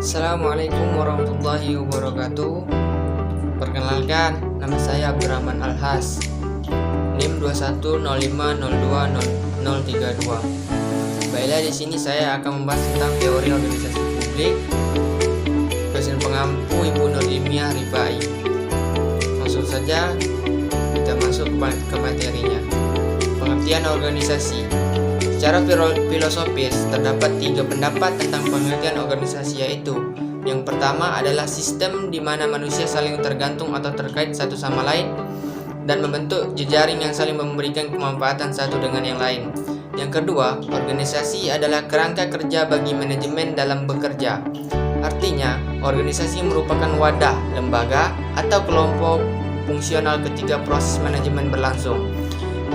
Assalamualaikum warahmatullahi wabarakatuh. Perkenalkan, nama saya Abdurrahman Alhas, NIM 2105020032. Baiklah, di sini saya akan membahas tentang teori organisasi publik, dosen pengampu Ibu Nur Ilmiah Rifai. Langsung saja kita masuk ke materinya. Pengertian organisasi. Secara filosofis, terdapat 3 pendapat tentang pengertian organisasi, yaitu yang pertama adalah sistem di mana manusia saling tergantung atau terkait satu sama lain dan membentuk jejaring yang saling memberikan kemanfaatan satu dengan yang lain. Yang kedua, organisasi adalah kerangka kerja bagi manajemen dalam bekerja. Artinya, organisasi merupakan wadah, lembaga, atau kelompok fungsional ketika proses manajemen berlangsung.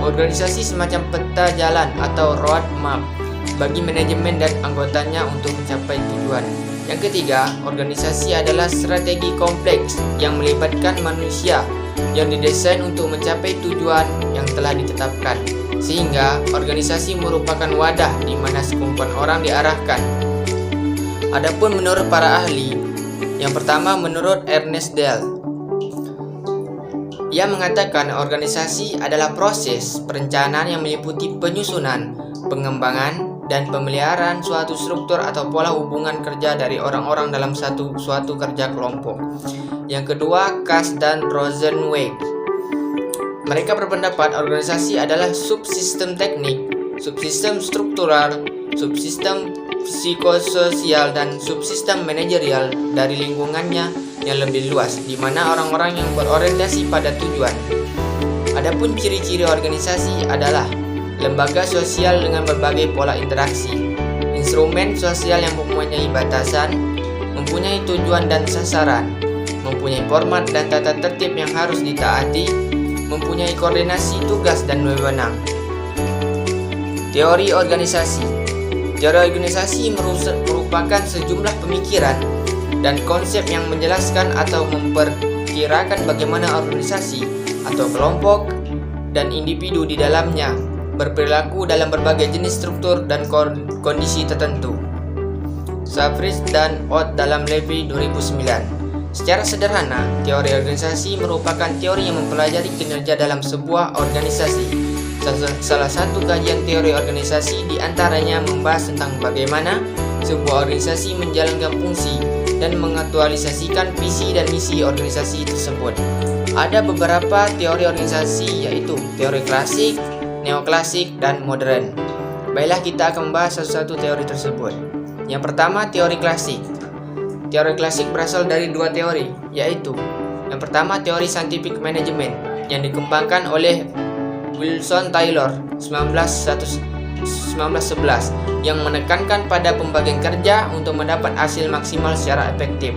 Organisasi semacam peta jalan atau road map bagi manajemen dan anggotanya untuk mencapai tujuan. Yang ketiga, organisasi adalah strategi kompleks yang melibatkan manusia yang didesain untuk mencapai tujuan yang telah ditetapkan. Sehingga organisasi merupakan wadah di mana sekumpulan orang diarahkan. Adapun menurut para ahli, yang pertama menurut Ernest Dale, ia mengatakan organisasi adalah proses perencanaan yang meliputi penyusunan, pengembangan, dan pemeliharaan suatu struktur atau pola hubungan kerja dari orang-orang dalam suatu kerja kelompok. Yang kedua, Cass dan Rosenzweig. Mereka berpendapat organisasi adalah subsistem teknik, subsistem struktural, subsistem psikososial, dan subsistem manajerial dari lingkungannya yang lebih luas, di mana orang-orang yang berorientasi pada tujuan. Adapun ciri-ciri organisasi adalah lembaga sosial dengan berbagai pola interaksi, instrumen sosial yang mempunyai batasan, mempunyai tujuan dan sasaran, mempunyai format dan tata tertib yang harus ditaati, mempunyai koordinasi tugas dan wewenang. Teori organisasi. Teori organisasi merupakan sejumlah pemikiran dan konsep yang menjelaskan atau memperkirakan bagaimana organisasi atau kelompok dan individu di dalamnya berperilaku dalam berbagai jenis struktur dan kondisi tertentu. Savris dan Ott dalam Levy 2009. Secara sederhana, teori organisasi merupakan teori yang mempelajari kinerja dalam sebuah organisasi. Salah satu kajian teori organisasi diantaranya membahas tentang bagaimana sebuah organisasi menjalankan fungsi dan mengaktualisasikan visi dan misi organisasi tersebut. Ada beberapa teori organisasi, yaitu teori klasik, neoklasik, dan modern. Baiklah, kita akan membahas satu-satu teori tersebut. Yang pertama, teori klasik. Teori klasik berasal dari 2 teori, yaitu yang pertama teori scientific management yang dikembangkan oleh Wilson Taylor 1911 yang menekankan pada pembagian kerja untuk mendapat hasil maksimal secara efektif.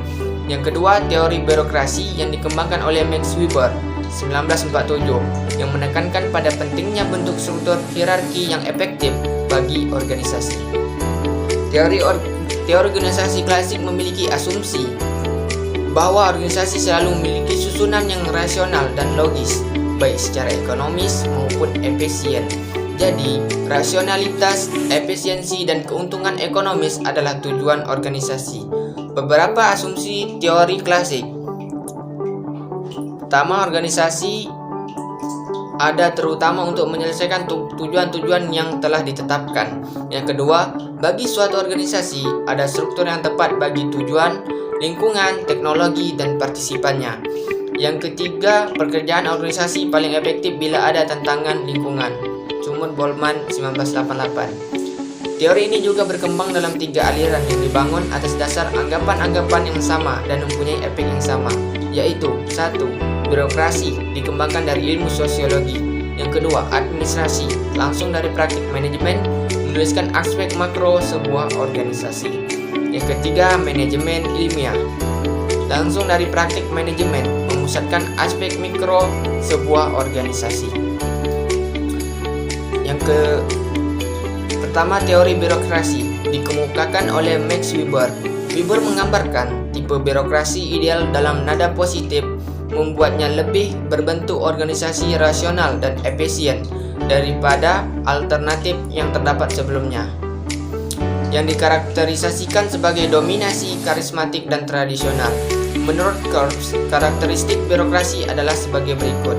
Yang kedua, teori birokrasi yang dikembangkan oleh Max Weber 1947 yang menekankan pada pentingnya bentuk struktur hierarki yang efektif bagi organisasi. Teori organisasi klasik memiliki asumsi bahwa organisasi selalu memiliki susunan yang rasional dan logis, baik secara ekonomis maupun efisien. Jadi, rasionalitas, efisiensi, dan keuntungan ekonomis adalah tujuan organisasi. Beberapa asumsi teori klasik. Pertama, organisasi ada terutama untuk menyelesaikan tujuan-tujuan yang telah ditetapkan. Yang kedua, bagi suatu organisasi ada struktur yang tepat bagi tujuan, lingkungan, teknologi, dan partisipannya. Yang ketiga, pekerjaan organisasi paling efektif bila ada tantangan lingkungan. Sumur Bolman 1988. Teori ini juga berkembang dalam 3 aliran yang dibangun atas dasar anggapan-anggapan yang sama dan mempunyai efek yang sama, yaitu 1. Birokrasi dikembangkan dari ilmu sosiologi. Yang kedua, administrasi langsung dari praktik manajemen menuliskan aspek makro sebuah organisasi. Yang ketiga, manajemen ilmiah langsung dari praktik manajemen memusatkan aspek mikro sebuah organisasi. Pertama, teori birokrasi dikemukakan oleh Max Weber. Weber menggambarkan tipe birokrasi ideal dalam nada positif, membuatnya lebih berbentuk organisasi rasional dan efisien daripada alternatif yang terdapat sebelumnya. yang dikarakterisasikan sebagai dominasi, karismatik, dan tradisional. Menurut Korps, karakteristik birokrasi adalah sebagai berikut.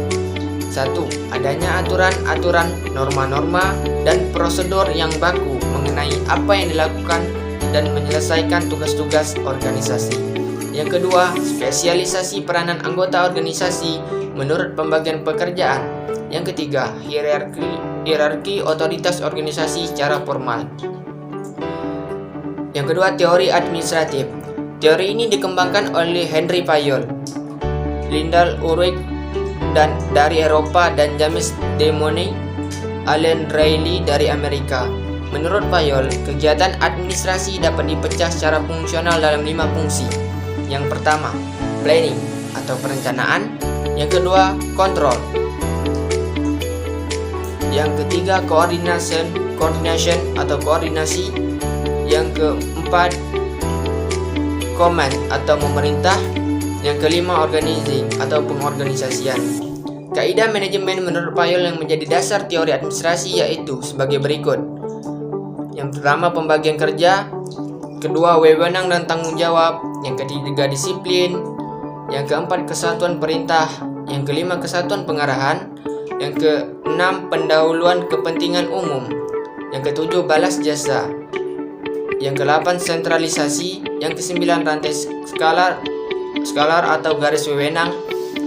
1. Adanya aturan-aturan, norma-norma, dan prosedur yang baku mengenai apa yang dilakukan dan menyelesaikan tugas-tugas organisasi. Yang kedua, spesialisasi peranan anggota organisasi menurut pembagian pekerjaan. Yang ketiga, hierarki otoritas organisasi secara formal. Yang kedua, teori administratif. Teori ini dikembangkan oleh Henry Fayol, Lyndall Urwig dari Eropa, dan James De Money, Allen Reilly dari Amerika. Menurut Fayol, kegiatan administrasi dapat dipecah secara fungsional dalam 5 fungsi. Yang pertama, planning atau perencanaan. Yang kedua, control. Yang ketiga, coordination atau koordinasi. Yang keempat, command atau memerintah. Yang kelima, organizing atau pengorganisasian. Kaidah manajemen menurut Fayol yang menjadi dasar teori administrasi yaitu sebagai berikut. Yang pertama, pembagian kerja. Kedua, wewenang dan tanggung jawab. Yang ketiga, disiplin. Yang keempat, kesatuan perintah. Yang kelima, kesatuan pengarahan. Yang keenam, pendahuluan kepentingan umum. Yang ketujuh, balas jasa. Yang kedelapan, sentralisasi. Yang kesembilan, rantai skalar atau garis wewenang.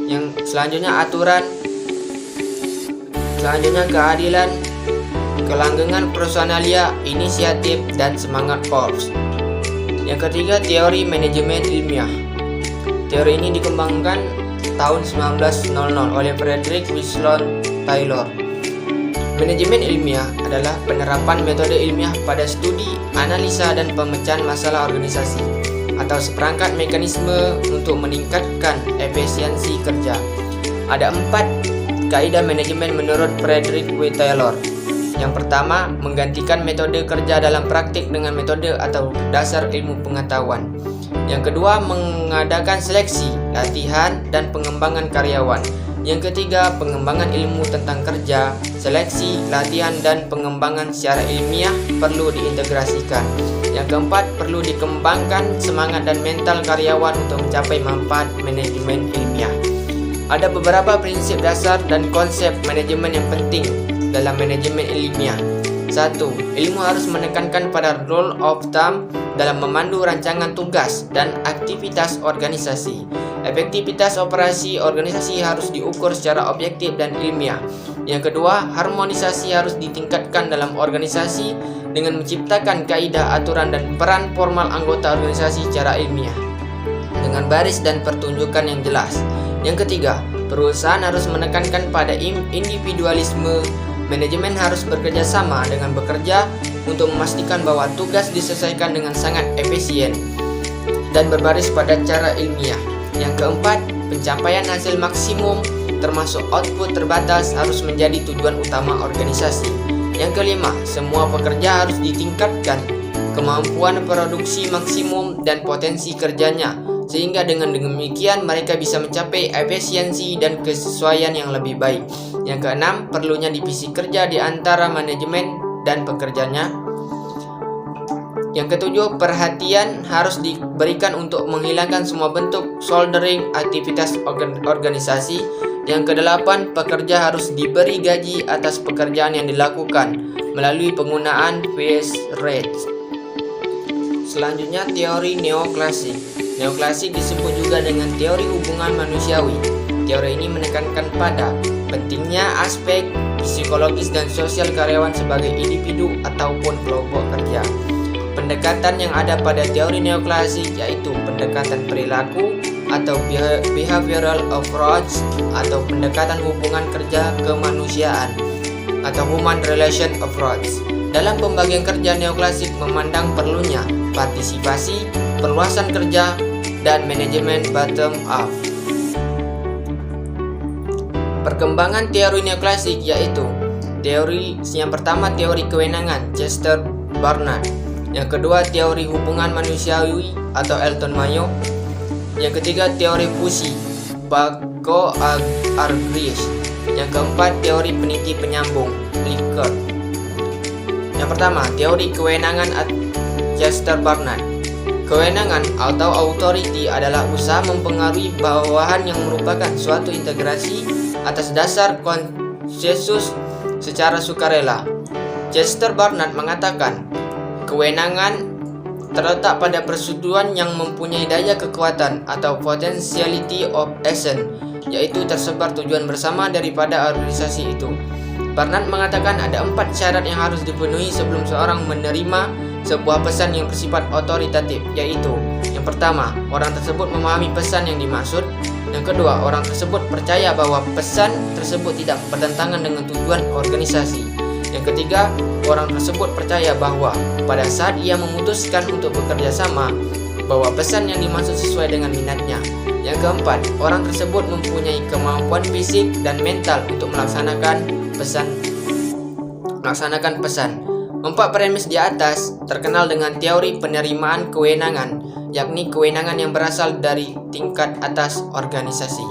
Yang selanjutnya, aturan. Selanjutnya, keadilan, kelanggengan personalia, inisiatif, dan semangat korps. Yang ketiga, teori manajemen ilmiah. Teori ini dikembangkan tahun 1900 oleh Frederick Winslow Taylor. Manajemen ilmiah adalah penerapan metode ilmiah pada studi, analisa, dan pemecahan masalah organisasi atau seperangkat mekanisme untuk meningkatkan efisiensi kerja. Ada 4 kaidah manajemen menurut Frederick W. Taylor. Yang pertama, menggantikan metode kerja dalam praktik dengan metode atau dasar ilmu pengetahuan. Yang kedua, mengadakan seleksi, latihan, dan pengembangan karyawan. Yang ketiga, pengembangan ilmu tentang kerja, seleksi, latihan, dan pengembangan secara ilmiah perlu diintegrasikan. Yang keempat, perlu dikembangkan semangat dan mental karyawan untuk mencapai manfaat manajemen ilmiah. Ada beberapa prinsip dasar dan konsep manajemen yang penting dalam manajemen ilmiah. 1. Ilmu harus menekankan pada rule of thumb dalam memandu rancangan tugas dan aktivitas organisasi. Efektivitas operasi organisasi harus diukur secara objektif dan ilmiah. Yang kedua, harmonisasi harus ditingkatkan dalam organisasi dengan menciptakan kaidah, aturan, dan peran formal anggota organisasi secara ilmiah dengan baris dan pertunjukan yang jelas. Yang ketiga, perusahaan harus menekankan pada individualisme. Manajemen harus bekerja sama dengan bekerja untuk memastikan bahwa tugas diselesaikan dengan sangat efisien dan berbaris pada cara ilmiah. Yang keempat, pencapaian hasil maksimum termasuk output terbatas harus menjadi tujuan utama organisasi. Yang kelima, semua pekerja harus ditingkatkan kemampuan produksi maksimum dan potensi kerjanya, sehingga dengan demikian mereka bisa mencapai efisiensi dan kesesuaian yang lebih baik. Yang keenam, perlunya divisi kerja di antara manajemen dan pekerjanya. Yang ketujuh, perhatian harus diberikan untuk menghilangkan semua bentuk soldering aktivitas organisasi. Yang kedelapan, pekerja harus diberi gaji atas pekerjaan yang dilakukan melalui penggunaan wage rate. Selanjutnya, teori neoklasik. Neoklasik disebut juga dengan teori hubungan manusiawi. Teori ini menekankan pada pentingnya aspek psikologis dan sosial karyawan sebagai individu ataupun kelompok kerja. Pendekatan yang ada pada teori neoklasik yaitu pendekatan perilaku atau behavioral approach atau pendekatan hubungan kerja kemanusiaan atau human relation approach. Dalam pembagian kerja neoklasik memandang perlunya partisipasi, perluasan kerja, dan manajemen bottom up. Perkembangan teori neoklasik yaitu teori yang pertama teori kewenangan Chester Barnard, yang kedua teori hubungan manusiawi atau Elton Mayo, yang ketiga teori fusi Baco Argris, yang keempat teori peniti penyambung Likert. Yang pertama teori kewenangan Chester Barnard. Kewenangan atau authority adalah usaha mempengaruhi bawahan yang merupakan suatu integrasi atas dasar konsensus secara sukarela. Chester Barnard mengatakan, kewenangan terletak pada persetujuan yang mempunyai daya kekuatan atau potentiality of action, yaitu tersebar tujuan bersama daripada organisasi itu. Barnard mengatakan ada 4 syarat yang harus dipenuhi sebelum seorang menerima sebuah pesan yang bersifat otoritatif, yaitu yang pertama, orang tersebut memahami pesan yang dimaksud. Yang kedua, orang tersebut percaya bahwa pesan tersebut tidak bertentangan dengan tujuan organisasi. Yang ketiga, orang tersebut percaya bahwa pada saat ia memutuskan untuk bekerja sama, bahwa pesan yang dimaksud sesuai dengan minatnya. Yang keempat, orang tersebut mempunyai kemampuan fisik dan mental untuk melaksanakan pesan. 4 premis di atas terkenal dengan teori penerimaan kewenangan, yakni kewenangan yang berasal dari tingkat atas organisasi.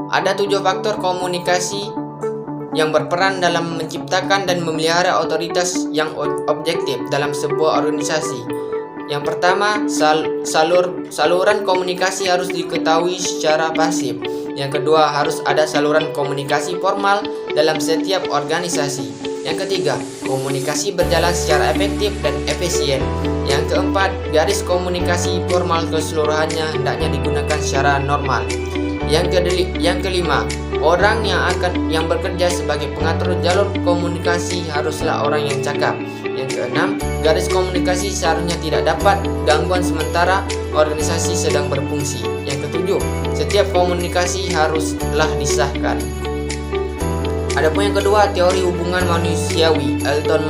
Ada 7 faktor komunikasi yang berperan dalam menciptakan dan memelihara otoritas yang objektif dalam sebuah organisasi. Yang pertama, saluran komunikasi harus diketahui secara pasif. Yang kedua, harus ada saluran komunikasi formal dalam setiap organisasi. Yang ketiga, komunikasi berjalan secara efektif dan efisien. Yang keempat, garis komunikasi formal keseluruhannya hendaknya digunakan secara normal. Yang kelima, orang yang bekerja sebagai pengatur jalur komunikasi haruslah orang yang cakap. Yang keenam, garis komunikasi seharusnya tidak dapat gangguan sementara organisasi sedang berfungsi. Yang ketujuh, setiap komunikasi haruslah disahkan. Adapun yang kedua, teori hubungan manusiawi Elton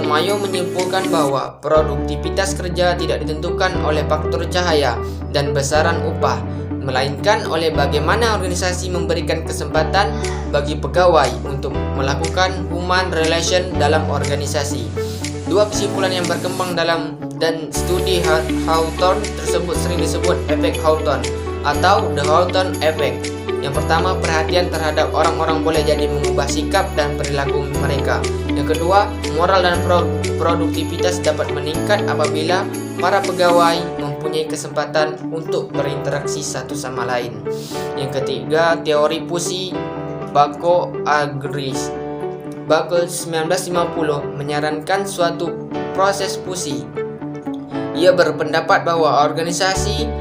Mayo menyimpulkan bahwa produktivitas kerja tidak ditentukan oleh faktor cahaya dan besaran upah, melainkan oleh bagaimana organisasi memberikan kesempatan bagi pegawai untuk melakukan human relation dalam organisasi. 2 kesimpulan yang berkembang dalam dan studi Hawthorne tersebut sering disebut efek Hawthorne atau the Hawthorne effect. Yang pertama, perhatian terhadap orang-orang boleh jadi mengubah sikap dan perilaku mereka. Yang kedua, moral dan produktivitas dapat meningkat apabila para pegawai mempunyai kesempatan untuk berinteraksi satu sama lain. Yang ketiga, teori fusi Bako-Agris. Bako 1950 menyarankan suatu proses fusi. Ia berpendapat bahwa organisasi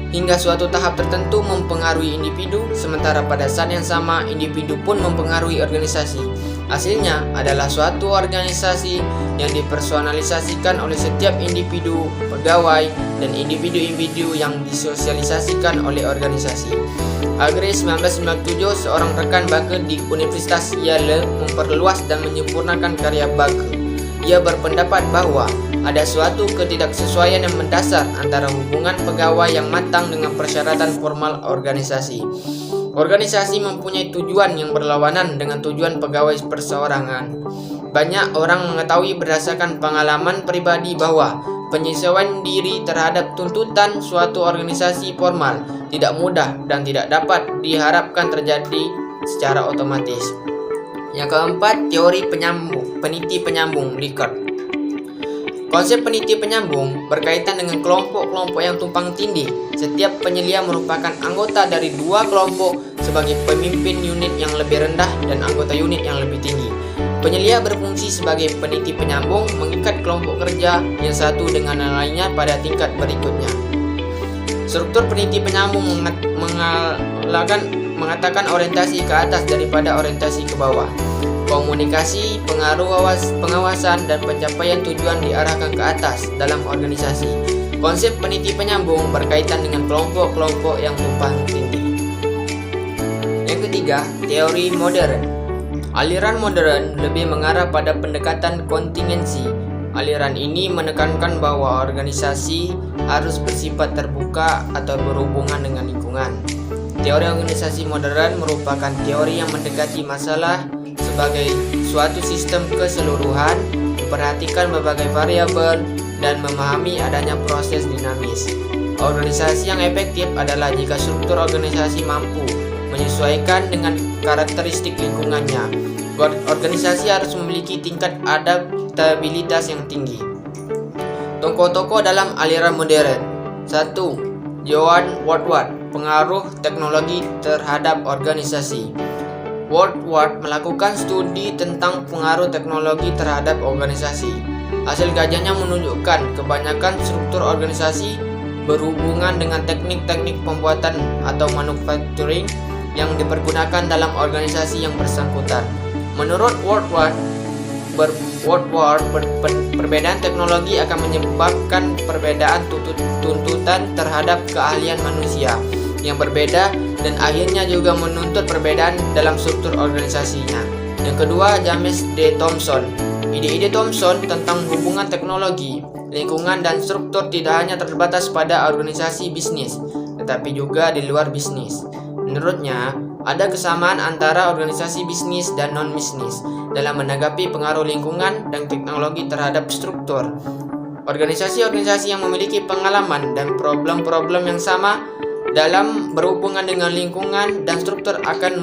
hingga suatu tahap tertentu mempengaruhi individu, sementara pada saat yang sama individu pun mempengaruhi organisasi. Hasilnya adalah suatu organisasi yang dipersonalisasikan oleh setiap individu, pegawai, dan individu-individu yang disosialisasikan oleh organisasi. Agris 1997, seorang rekan Bako di Universitas Yale, memperluas dan menyempurnakan karya Bako. Ia berpendapat bahwa ada suatu ketidaksesuaian yang mendasar antara hubungan pegawai yang matang dengan persyaratan formal organisasi. Organisasi mempunyai tujuan yang berlawanan dengan tujuan pegawai perseorangan. Banyak orang mengetahui berdasarkan pengalaman pribadi bahwa penyesuaian diri terhadap tuntutan suatu organisasi formal tidak mudah dan tidak dapat diharapkan terjadi secara otomatis. Yang keempat, teori peniti penyambung Likert. Konsep peniti penyambung berkaitan dengan kelompok-kelompok yang tumpang tindih. Setiap penyelia merupakan anggota dari 2 kelompok sebagai pemimpin unit yang lebih rendah dan anggota unit yang lebih tinggi. Penyelia berfungsi sebagai peniti penyambung, mengikat kelompok kerja yang satu dengan yang lainnya pada tingkat berikutnya. Struktur peniti penyambung mengatakan orientasi ke atas daripada orientasi ke bawah. Komunikasi, pengawasan, dan pencapaian tujuan diarahkan ke atas dalam organisasi. Konsep peniti penyambung berkaitan dengan kelompok-kelompok yang tumpang tindih. Yang ketiga, teori modern. Aliran modern lebih mengarah pada pendekatan kontingensi. Aliran ini menekankan bahwa organisasi harus bersifat terbuka atau berhubungan dengan lingkungan. Teori organisasi modern merupakan teori yang mendekati masalah sebagai suatu sistem keseluruhan, memperhatikan berbagai variabel, dan memahami adanya proses dinamis. Organisasi yang efektif adalah jika struktur organisasi mampu menyesuaikan dengan karakteristik lingkungannya. Organisasi harus memiliki tingkat adaptabilitas yang tinggi. Tokoh-tokoh dalam aliran modern. 1. Joan Woodward, pengaruh teknologi terhadap organisasi. Woodward melakukan studi tentang pengaruh teknologi terhadap organisasi. Hasil kajiannya menunjukkan kebanyakan struktur organisasi berhubungan dengan teknik-teknik pembuatan atau manufacturing yang dipergunakan dalam organisasi yang bersangkutan. Menurut Woodward, perbedaan teknologi akan menyebabkan perbedaan tuntutan terhadap keahlian manusia yang berbeda dan akhirnya juga menuntut perbedaan dalam struktur organisasinya. Yang kedua, James D. Thomson. Ide-ide Thomson tentang hubungan teknologi, lingkungan, dan struktur tidak hanya terbatas pada organisasi bisnis, tetapi juga di luar bisnis. Menurutnya, ada kesamaan antara organisasi bisnis dan non-bisnis dalam menanggapi pengaruh lingkungan dan teknologi terhadap struktur. Organisasi-organisasi yang memiliki pengalaman dan problem-problem yang sama dalam berhubungan dengan lingkungan dan struktur akan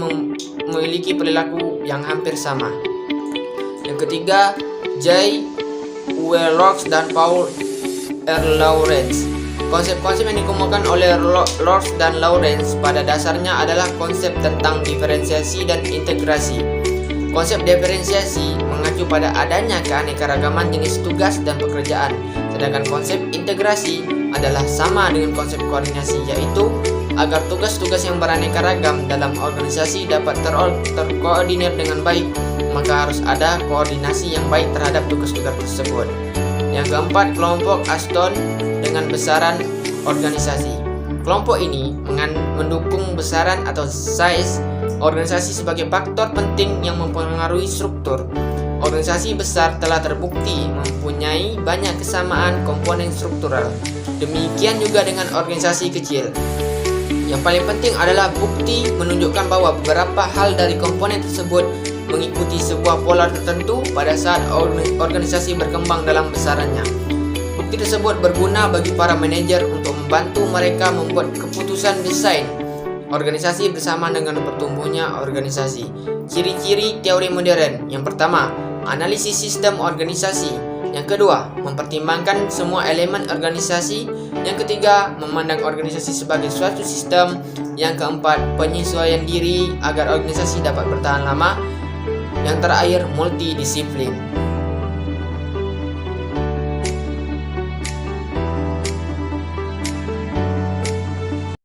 memiliki perilaku yang hampir sama. Yang ketiga, J. Lorsch dan Paul R. Lawrence. Konsep-konsep yang dikemukakan oleh Lorsch dan Lawrence pada dasarnya adalah konsep tentang diferensiasi dan integrasi. Konsep diferensiasi mengacu pada adanya keanekaragaman jenis tugas dan pekerjaan, sedangkan konsep integrasi adalah sama dengan konsep koordinasi, yaitu agar tugas-tugas yang beraneka ragam dalam organisasi dapat terkoordinir dengan baik, maka harus ada koordinasi yang baik terhadap tugas-tugas tersebut. Yang keempat, kelompok Ashton dengan besaran organisasi. Kelompok ini mendukung besaran atau size organisasi sebagai faktor penting yang mempengaruhi struktur. Organisasi besar telah terbukti mempunyai banyak kesamaan komponen struktural. Demikian juga dengan organisasi kecil. Yang paling penting adalah bukti menunjukkan bahwa beberapa hal dari komponen tersebut mengikuti sebuah pola tertentu pada saat organisasi berkembang dalam besarannya. Bukti tersebut berguna bagi para manajer untuk membantu mereka membuat keputusan desain organisasi bersama dengan pertumbuhnya organisasi. Ciri-ciri teori modern. Yang pertama, analisis sistem organisasi. Yang kedua, mempertimbangkan semua elemen organisasi. Yang ketiga, memandang organisasi sebagai suatu sistem. Yang keempat, penyesuaian diri agar organisasi dapat bertahan lama. Yang terakhir, multidisiplin.